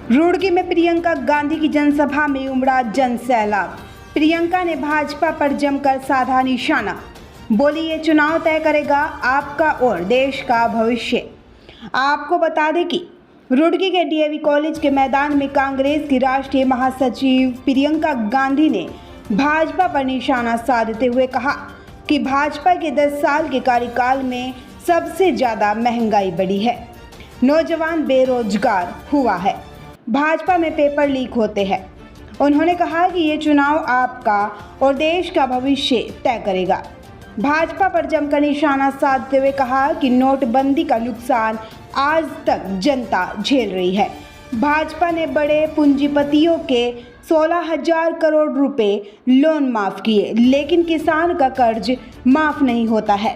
रुड़की में प्रियंका गांधी की जनसभा में उमड़ा जन सैलाब। प्रियंका ने भाजपा पर जमकर साधा निशाना। बोली, ये चुनाव तय करेगा आपका और देश का भविष्य। आपको बता दें कि रुड़की के डीएवी कॉलेज के मैदान में कांग्रेस की राष्ट्रीय महासचिव प्रियंका गांधी ने भाजपा पर निशाना साधते हुए कहा कि भाजपा के 10 साल के कार्यकाल में सबसे ज़्यादा महंगाई बढ़ी है, नौजवान बेरोजगार हुआ है, भाजपा में पेपर लीक होते हैं। उन्होंने कहा कि ये चुनाव आपका और देश का भविष्य तय करेगा। भाजपा पर जमकर निशाना साधते हुए कहा कि नोटबंदी का नुकसान आज तक जनता झेल रही है। भाजपा ने बड़े पूंजीपतियों के 16,000 करोड़ रुपए लोन माफ किए, लेकिन किसान का कर्ज माफ नहीं होता है।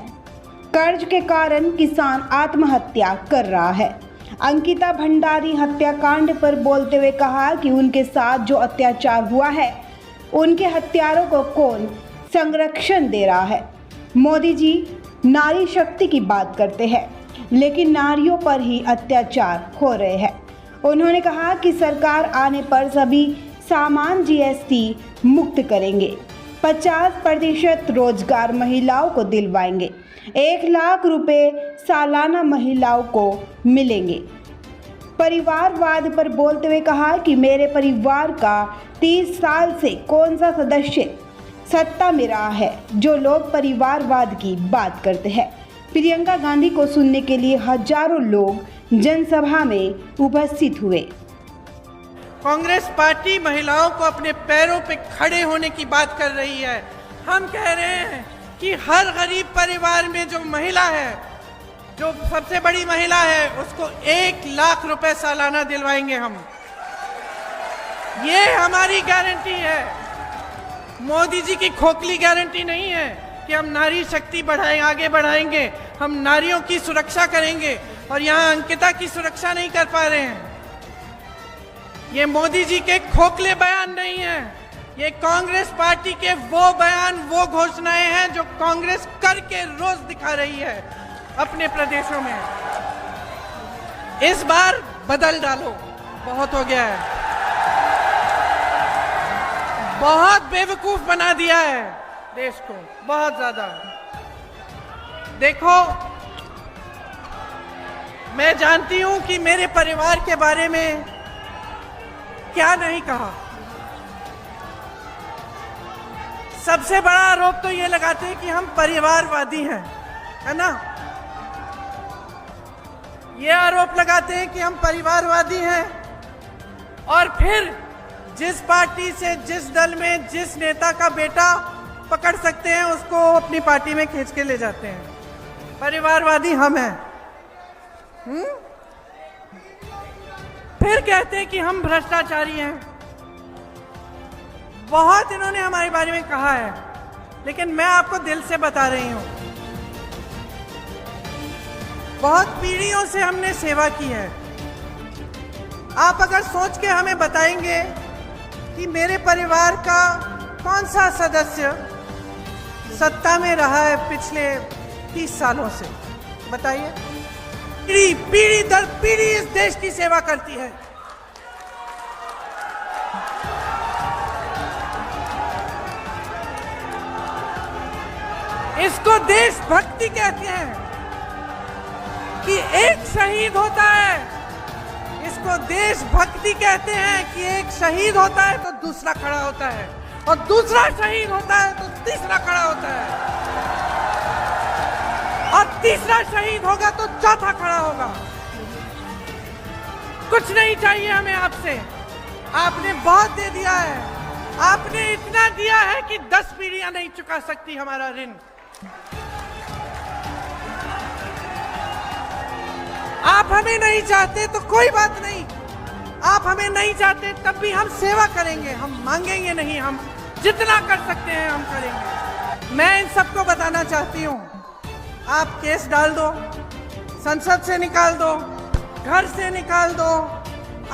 कर्ज के कारण किसान आत्महत्या कर रहा है। अंकिता भंडारी हत्याकांड पर बोलते हुए कहा कि उनके साथ जो अत्याचार हुआ है, उनके हत्यारों को कौन संरक्षण दे रहा है। मोदी जी नारी शक्ति की बात करते हैं, लेकिन नारियों पर ही अत्याचार हो रहे हैं। उन्होंने कहा कि सरकार आने पर सभी सामान जीएसटी मुक्त करेंगे, 50% रोजगार महिलाओं को दिलवाएंगे, 1 लाख रुपए सालाना महिलाओं को मिलेंगे। परिवारवाद पर बोलते हुए कहा कि मेरे परिवार का 30 साल से कौन सा सदस्य सत्ता में रहा है जो लोग परिवारवाद की बात करते हैं। प्रियंका गांधी को सुनने के लिए हजारों लोग जनसभा में उपस्थित हुए। कांग्रेस पार्टी महिलाओं को अपने पैरों पे खड़े होने की बात कर रही है। हम कह रहे हैं कि हर गरीब परिवार में जो महिला है, जो सबसे बड़ी महिला है, उसको 1 लाख रुपए सालाना दिलवाएंगे हम। ये हमारी गारंटी है, मोदी जी की खोखली गारंटी नहीं है कि हम नारी शक्ति बढ़ाएं, आगे बढ़ाएंगे, हम नारियों की सुरक्षा करेंगे। और यहाँ अंकिता की सुरक्षा नहीं कर पा रहे हैं। ये मोदी जी के खोखले बयान नहीं है, ये कांग्रेस पार्टी के वो बयान, वो घोषणाएं हैं जो कांग्रेस करके रोज दिखा रही है अपने प्रदेशों में। इस बार बदल डालो, बहुत हो गया है, बहुत बेवकूफ बना दिया है देश को, बहुत ज्यादा। देखो, मैं जानती हूं कि मेरे परिवार के बारे में क्या नहीं कहा। सबसे बड़ा आरोप तो ये लगाते हैं कि हम परिवारवादी हैं, है ना। ये आरोप लगाते हैं कि हम परिवारवादी हैं, और फिर जिस पार्टी से, जिस दल में, जिस नेता का बेटा पकड़ सकते हैं, उसको अपनी पार्टी में खींच के ले जाते हैं। परिवारवादी हम हैं। फिर कहते हैं कि हम भ्रष्टाचारी हैं। बहुत इन्होंने हमारे बारे में कहा है, लेकिन मैं आपको दिल से बता रही हूं, बहुत पीढ़ियों से हमने सेवा की है। आप अगर सोच के हमें बताएंगे कि मेरे परिवार का कौन सा सदस्य सत्ता में रहा है पिछले 30 सालों से, बताइए। पीढ़ी दर पीढ़ी इस देश की सेवा करती है। इसको देशभक्ति कहते हैं कि एक शहीद होता है, इसको देशभक्ति कहते हैं कि एक शहीद होता है तो दूसरा खड़ा होता है, और दूसरा शहीद होता है तो तीसरा खड़ा होता है, और तीसरा शहीद होगा तो चौथा खड़ा होगा। कुछ नहीं चाहिए हमें आपसे, आपने बहुत दे दिया है। आपने इतना दिया है कि 10 पीढ़ियां नहीं चुका सकती हमारा ऋण। आप हमें नहीं चाहते तो कोई बात नहीं, आप हमें नहीं चाहते तब भी हम सेवा करेंगे, हम मांगेंगे नहीं, हम जितना कर सकते हैं हम करेंगे। मैं इन सबको बताना चाहती हूँ, आप केस डाल दो, संसद से निकाल दो, घर से निकाल दो,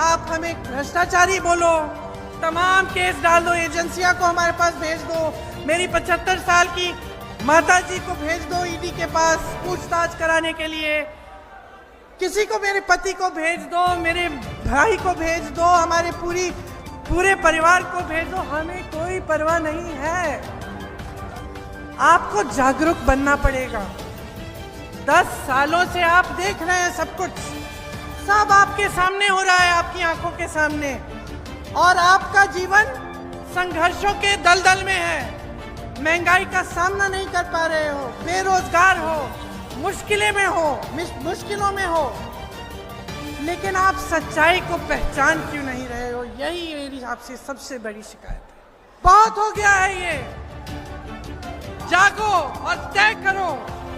आप हमें भ्रष्टाचारी बोलो, तमाम केस डाल दो, एजेंसियां को हमारे पास भेज दो, मेरी 75 साल की माता जी को भेज दो ईडी के पास पूछताछ कराने के लिए। किसी को, मेरे पति को भेज दो, मेरे भाई को भेज दो, हमारे पूरे परिवार को भेज दो, हमें कोई परवाह नहीं है। आपको जागरूक बनना पड़ेगा। 10 सालों से आप देख रहे हैं सब कुछ, सब आपके सामने हो रहा है, आपकी आंखों के सामने, और आपका जीवन संघर्षों के दलदल में है। महंगाई का सामना नहीं कर पा रहे हो, बेरोजगार हो, मुश्किलों में हो, लेकिन आप सच्चाई को पहचान क्यों नहीं रहे हो? यही मेरी आपसे सबसे बड़ी शिकायत है। बहुत हो गया है ये। जागो और तय करो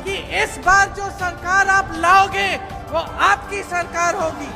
कि इस बार जो सरकार आप लाओगे वो आपकी सरकार होगी।